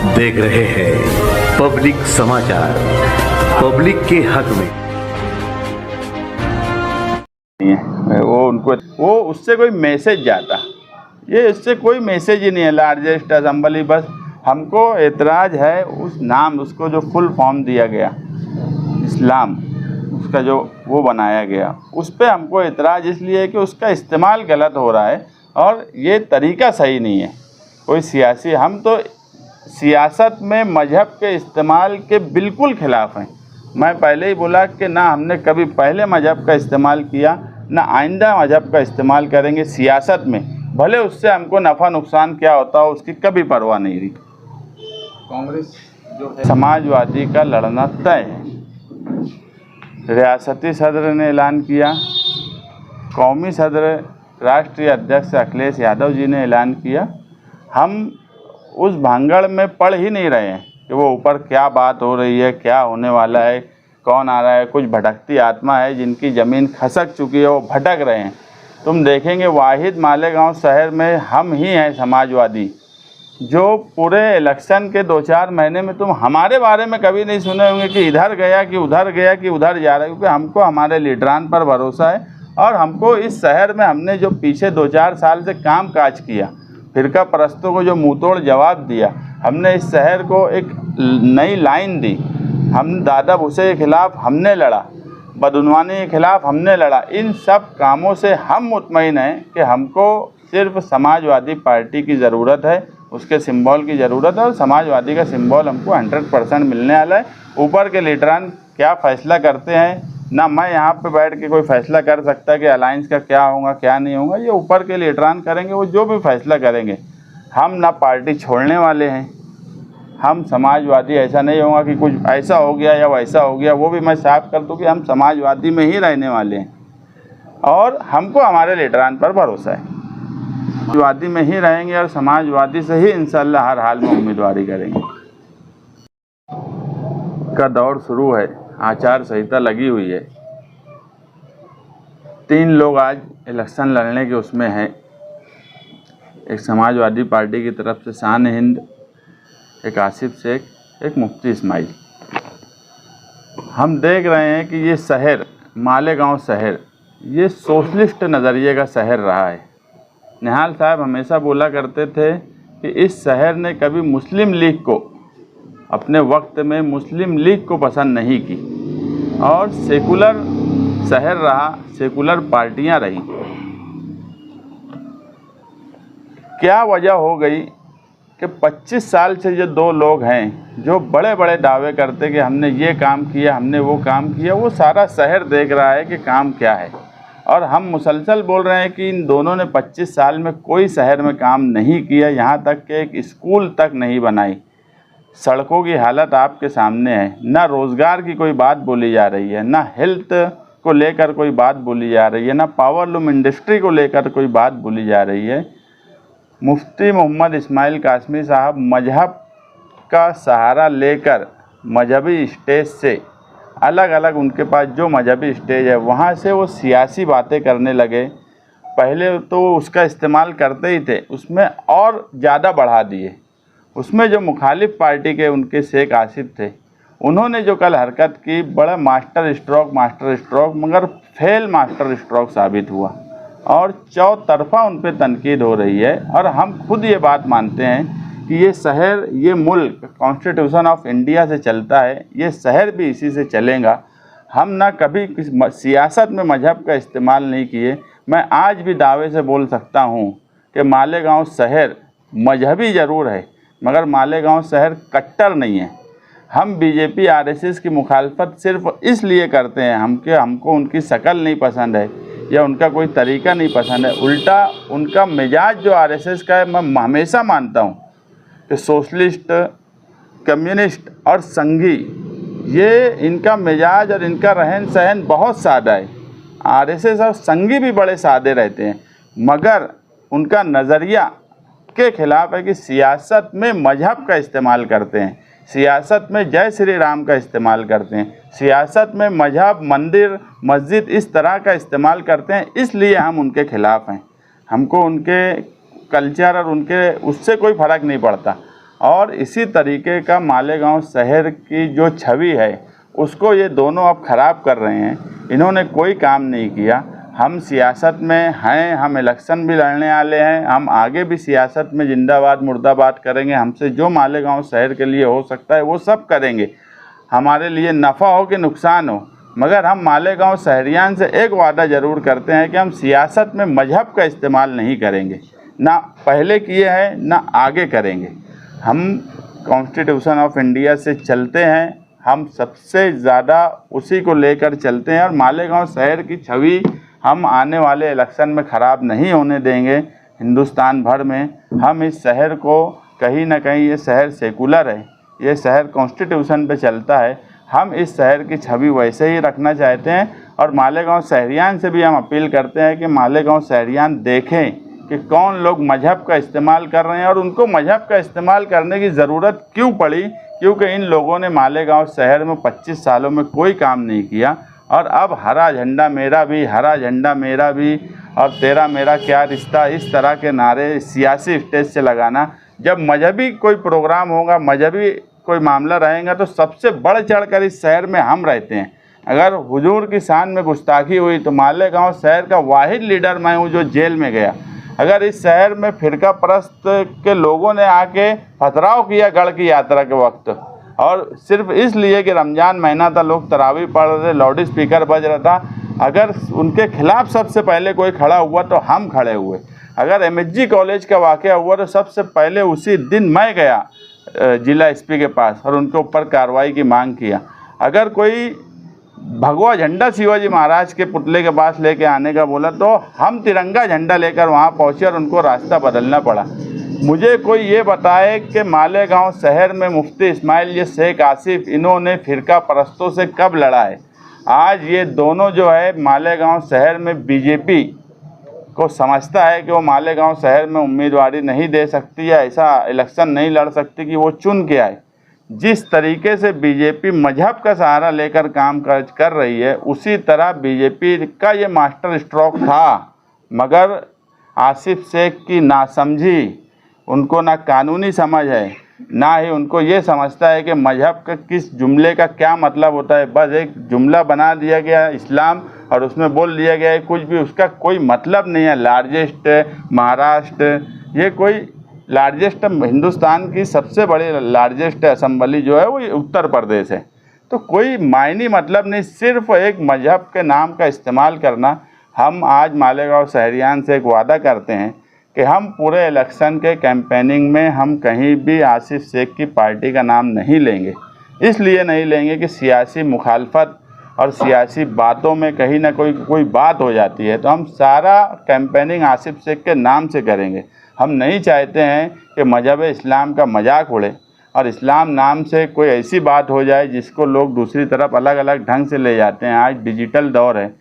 देख रहे हैं पब्लिक समाचार, पब्लिक के हक में। वो उससे कोई मैसेज जाता, ये इससे कोई मैसेज ही नहीं है। लार्जेस्ट असेंबली, बस हमको एतराज़ है उस नाम, उसको जो फुल फॉर्म दिया गया इस्लाम, उसका जो वो बनाया गया, उस पर हमको एतराज़ इसलिए है कि उसका इस्तेमाल गलत हो रहा है और ये तरीका सही नहीं है। कोई सियासी, हम तो सियासत में मज़हब के इस्तेमाल के बिल्कुल ख़िलाफ़ हैं। मैं पहले ही बोला कि ना हमने कभी पहले मज़हब का इस्तेमाल किया, ना आइंदा मज़हब का इस्तेमाल करेंगे सियासत में, भले उससे हमको नफ़ा नुकसान क्या होता हो उसकी कभी परवाह नहीं रही। कांग्रेस जो है समाजवादी का लड़ना तय है। रियासती सदर ने ऐलान किया, कौमी सदर राष्ट्रीय अध्यक्ष अखिलेश यादव जी ने ऐलान किया। हम उस भांगड़ में पढ़ ही नहीं रहे हैं कि वो ऊपर क्या बात हो रही है, क्या होने वाला है, कौन आ रहा है। कुछ भटकती आत्मा है जिनकी ज़मीन खसक चुकी है, वो भटक रहे हैं। तुम देखेंगे वाहिद मालेगांव शहर में हम ही हैं समाजवादी, जो पूरे इलेक्शन के 2-4 महीने में तुम हमारे बारे में कभी नहीं सुने होंगे कि इधर गया कि उधर गया कि उधर जा रहा है, क्योंकि हमको हमारे लीडरान पर भरोसा है। और हमको इस शहर में हमने जो पीछे 2-4 साल से काम काज किया, फिरका परस्तों को जो मुँह तोड़ जवाब दिया, हमने इस शहर को एक नई लाइन दी। हम दादा भूसे के ख़िलाफ़ हमने लड़ा, बदउनवानी के ख़िलाफ़ हमने लड़ा। इन सब कामों से हम मुतमईन हैं कि हमको सिर्फ समाजवादी पार्टी की ज़रूरत है, उसके सिंबल की ज़रूरत है, और समाजवादी का सिंबल हमको 100% मिलने वाला है। ऊपर के लीडरान क्या फ़ैसला करते हैं, ना मैं यहाँ पे बैठ के कोई फ़ैसला कर सकता कि अलायंस का क्या होगा क्या नहीं होगा, ये ऊपर के लीडरान करेंगे। वो जो भी फ़ैसला करेंगे, हम ना पार्टी छोड़ने वाले हैं। हम समाजवादी ऐसा नहीं होगा कि कुछ ऐसा हो गया या वैसा हो गया, वो भी मैं साफ कर दूँ कि हम समाजवादी में ही रहने वाले हैं और हमको हमारे लीडरान पर भरोसा है। समाजवादी में ही रहेंगे और समाजवादी से ही इंशाल्लाह हर हाल में उम्मीदवारी करेंगे। का दौर शुरू है, आचार संहिता लगी हुई है। 3 लोग आज इलेक्शन लड़ने के उसमें हैं। एक समाजवादी पार्टी की तरफ से शान हिंद, एक आसिफ शेख, एक मुफ्ती इस्माइल। हम देख रहे हैं कि ये शहर, मालेगांव शहर, ये सोशलिस्ट नज़रिए का शहर रहा है। निहाल साहब हमेशा बोला करते थे कि इस शहर ने कभी मुस्लिम लीग को, अपने वक्त में मुस्लिम लीग को पसंद नहीं की और सेकुलर शहर रहा, सेकुलर पार्टियां रही। क्या वजह हो गई कि 25 साल से ये 2 लोग हैं जो बड़े बड़े दावे करते कि हमने ये काम किया, हमने वो काम किया। वो सारा शहर देख रहा है कि काम क्या है, और हम मुसलसल बोल रहे हैं कि इन दोनों ने 25 साल में कोई शहर में काम नहीं किया, यहाँ तक कि एक स्कूल तक नहीं बनाई। सड़कों की हालत आपके सामने है। ना रोज़गार की कोई बात बोली जा रही है, ना हेल्थ को लेकर कोई बात बोली जा रही है, ना पावरलूम इंडस्ट्री को लेकर कोई बात बोली जा रही है। मुफ्ती मोहम्मद इस्माइल कासमी साहब मजहब का सहारा लेकर मजहबी स्टेज से अलग अलग, उनके पास जो मजहबी स्टेज है वहाँ से वो सियासी बातें करने लगे। पहले तो उसका इस्तेमाल करते ही थे, उसमें और ज़्यादा बढ़ा दिए। उसमें जो मुखालिफ पार्टी के उनके शेख आसिफ थे, उन्होंने जो कल हरकत की, बड़ा मास्टर स्ट्रोक मगर फेल मास्टर स्ट्रोक साबित हुआ और चौतरफा उन पर तनकीद हो रही है। और हम खुद ये बात मानते हैं कि ये शहर, ये मुल्क कॉन्स्टिट्यूशन ऑफ इंडिया से चलता है, ये शहर भी इसी से चलेगा। हम ना कभी सियासत में मजहब का इस्तेमाल नहीं किए। मैं आज भी दावे से बोल सकता हूँ कि मालेगांव शहर मजहबी ज़रूर है, मगर मालेगांव शहर कट्टर नहीं है। हम बीजेपी आरएसएस की मुखालफत सिर्फ इसलिए करते हैं हमको उनकी शक्ल नहीं पसंद है या उनका कोई तरीका नहीं पसंद है। उल्टा उनका मिजाज जो आरएसएस का है, मैं हमेशा मानता हूँ कि सोशलिस्ट, कम्युनिस्ट और संघी, ये इनका मिजाज और इनका रहन सहन बहुत सादा है। आरएसएस और संघी भी बड़े सादे रहते हैं, मगर उनका नज़रिया के ख़िलाफ़ है कि सियासत में मजहब का इस्तेमाल करते हैं, सियासत में जय श्री राम का इस्तेमाल करते हैं, सियासत में मजहब, मंदिर, मस्जिद इस तरह का इस्तेमाल करते हैं। इसलिए हम उनके ख़िलाफ़ हैं। हमको उनके कल्चर और उनके उससे कोई फ़र्क नहीं पड़ता। और इसी तरीके का मालेगांव शहर की जो छवि है उसको ये दोनों अब ख़राब कर रहे हैं। इन्होंने कोई काम नहीं किया। हम सियासत में हैं, हम इलेक्शन भी लड़ने वाले हैं, हम आगे भी सियासत में जिंदाबाद मुर्दाबाद करेंगे। हमसे जो मालेगांव शहर के लिए हो सकता है वो सब करेंगे, हमारे लिए नफ़ा हो कि नुकसान हो। मगर हम मालेगांव शहरियान से एक वादा ज़रूर करते हैं कि हम सियासत में मजहब का इस्तेमाल नहीं करेंगे, ना पहले किए हैं ना आगे करेंगे। हम कॉन्स्टिट्यूशन ऑफ इंडिया से चलते हैं, हम सबसे ज़्यादा उसी को लेकर चलते हैं और मालेगांव शहर की छवि हम आने वाले इलेक्शन में ख़राब नहीं होने देंगे। हिंदुस्तान भर में हम इस शहर को कहीं ना कहीं, ये शहर सेकुलर है, ये शहर कॉन्स्टिट्यूशन पे चलता है, हम इस शहर की छवि वैसे ही रखना चाहते हैं। और मालेगांव शहरियान से भी हम अपील करते हैं कि मालेगांव शहरियान देखें कि कौन लोग मजहब का इस्तेमाल कर रहे हैं और उनको मजहब का इस्तेमाल करने की ज़रूरत क्यों पड़ी, क्योंकि इन लोगों ने मालेगांव शहर में 25 सालों में कोई काम नहीं किया। और अब हरा झंडा मेरा भी, हरा झंडा मेरा भी और तेरा मेरा क्या रिश्ता, इस तरह के नारे सियासी स्टेज से लगाना, जब मजहबी कोई प्रोग्राम होगा, मजहबी कोई मामला रहेगा तो सबसे बढ़ चढ़ कर इस शहर में हम रहते हैं। अगर हुजूर की शान में गुस्ताखी हुई तो मालेगांव शहर का वाहिद लीडर मैं हूँ जो जेल में गया। अगर इस शहर में फ़िरका परस्त के लोगों ने आके पथराव किया गढ़ की यात्रा के वक्त, और सिर्फ इसलिए कि रमज़ान महीना था, लोग तरावी पढ़ रहे, लाउड स्पीकर बज रहा था, अगर उनके खिलाफ़ सबसे पहले कोई खड़ा हुआ तो हम खड़े हुए। अगर एमएसजी कॉलेज का वाक़या हुआ तो सबसे पहले उसी दिन मैं गया जिला एसपी के पास और उनके ऊपर कार्रवाई की मांग किया। अगर कोई भगवा झंडा शिवाजी महाराज के पुतले के पास लेके आने का बोला तो हम तिरंगा झंडा लेकर वहाँ पहुँचे और उनको रास्ता बदलना पड़ा। मुझे कोई ये बताए कि मालेगांव शहर में मुफ्ती इस्माइल ये शेख आसिफ इन्होंने फ़िरका परस्तों से कब लड़ा है। आज ये दोनों जो है मालेगांव शहर में बीजेपी को समझता है कि वो मालेगांव शहर में उम्मीदवारी नहीं दे सकती या ऐसा इलेक्शन नहीं लड़ सकती कि वो चुन के आए। जिस तरीके से बीजेपी मजहब का सहारा लेकर काम कर रही है, उसी तरह बीजेपी का ये मास्टर स्ट्रोक था। मगर आसिफ शेख की नासमझी, उनको ना कानूनी समझ है, ना ही उनको ये समझता है कि मजहब का किस जुमले का क्या मतलब होता है। बस एक जुमला बना दिया गया इस्लाम और उसमें बोल दिया गया है कुछ भी, उसका कोई मतलब नहीं है। लार्जेस्ट महाराष्ट्र, ये कोई लार्जेस्ट, हिंदुस्तान की सबसे बड़ी लार्जेस्ट असेंबली जो है वो उत्तर प्रदेश है। तो कोई मायने मतलब नहीं, सिर्फ एक मजहब के नाम का इस्तेमाल करना। हम आज मालेगांव शहरियान से एक वादा करते हैं कि हम पूरे इलेक्शन के कैंपेनिंग में हम कहीं भी आसिफ शेख की पार्टी का नाम नहीं लेंगे। इसलिए नहीं लेंगे कि सियासी मुखालफत और सियासी बातों में कहीं ना कोई बात हो जाती है, तो हम सारा कैंपेनिंग आसिफ शेख के नाम से करेंगे। हम नहीं चाहते हैं कि मजहब इस्लाम का मजाक उड़े और इस्लाम नाम से कोई ऐसी बात हो जाए जिसको लोग दूसरी तरफ अलग अलग ढंग से ले जाते हैं। आज डिजिटल दौर है,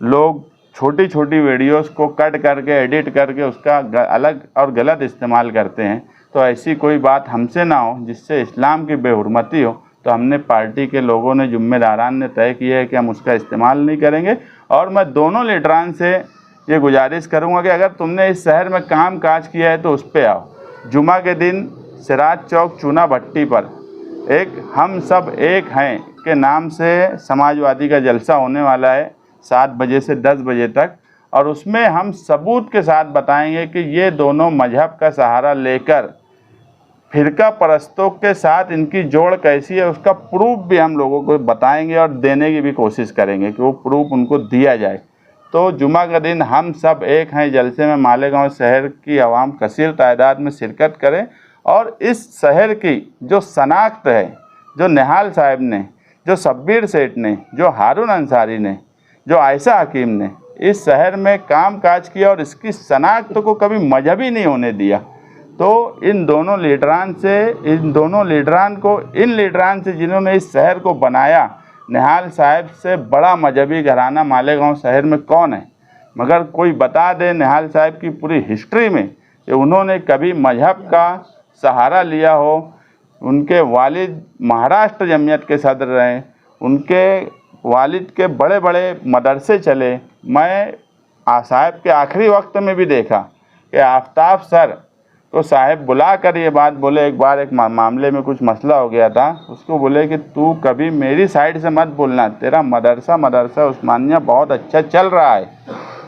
लोग छोटी छोटी वीडियोस को कट करके एडिट करके उसका अलग और गलत इस्तेमाल करते हैं। तो ऐसी कोई बात हमसे ना हो जिससे इस्लाम की बेहुरमती हो, तो हमने पार्टी के लोगों ने, जिम्मेदारान ने तय किया है कि हम उसका इस्तेमाल नहीं करेंगे। और मैं दोनों लीडरान से ये गुजारिश करूंगा कि अगर तुमने इस शहर में काम काज किया है तो उस पर आओ। जुमा के दिन सिराज चौक चूना भट्टी पर एक हम सब एक हैं के नाम से समाजवादी का जलसा होने वाला है 7 बजे से 10 बजे तक, और उसमें हम सबूत के साथ बताएंगे कि ये दोनों मजहब का सहारा लेकर फ़िरका परस्तों के साथ इनकी जोड़ कैसी है, उसका प्रूफ भी हम लोगों को बताएंगे और देने की भी कोशिश करेंगे कि वो प्रूफ उनको दिया जाए। तो जुमा का दिन हम सब एक हैं जलसे में मालेगांव शहर की आवाम कसीर तादाद में शिरकत करें और इस शहर की जो शनाख्त है, जो निहाल साहब ने, जो शब्बीर सेठ ने, जो हारून अंसारी ने, जो आयशा हकीम ने इस शहर में काम काज किया और इसकी शनाख्त को कभी मजहबी नहीं होने दिया, तो इन दोनों लीडरान से जिन्होंने इस शहर को बनाया, निहाल साहब से बड़ा मजहबी घराना मालेगांव शहर में कौन है? मगर कोई बता दे निहाल साहब की पूरी हिस्ट्री में कि उन्होंने कभी मजहब का सहारा लिया हो। उनके वालिद महाराष्ट्र जमीयत के सदर रहे, उनके वालिद के बड़े बड़े मदरसे चले। मैं साहब के आखिरी वक्त में भी देखा कि आफ्ताब सर तो साहब बुला कर ये बात बोले, एक बार एक मामले में कुछ मसला हो गया था, उसको बोले कि तू कभी मेरी साइड से मत बोलना, तेरा मदरसा उस्मानिया बहुत अच्छा चल रहा है,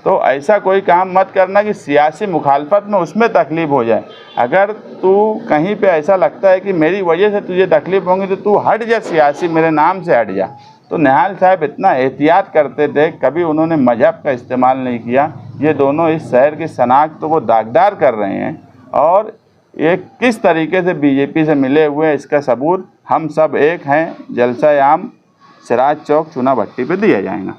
तो ऐसा कोई काम मत करना कि सियासी मुखालफत में उसमें तकलीफ़ हो जाए। अगर तू कहीं पे ऐसा लगता है कि मेरी वजह से तुझे तकलीफ़ होगी तो तू हट जा, सियासी मेरे नाम से हट जा। तो निहाल साहब इतना एहतियात करते थे, कभी उन्होंने मजहब का इस्तेमाल नहीं किया। ये दोनों इस शहर की शनाख्त को दागदार कर रहे हैं और ये किस तरीके से बीजेपी से मिले हुए हैं, इसका सबूत हम सब एक हैं जलसा आम सिराज चौक चुना भट्टी पे दिया जाएगा।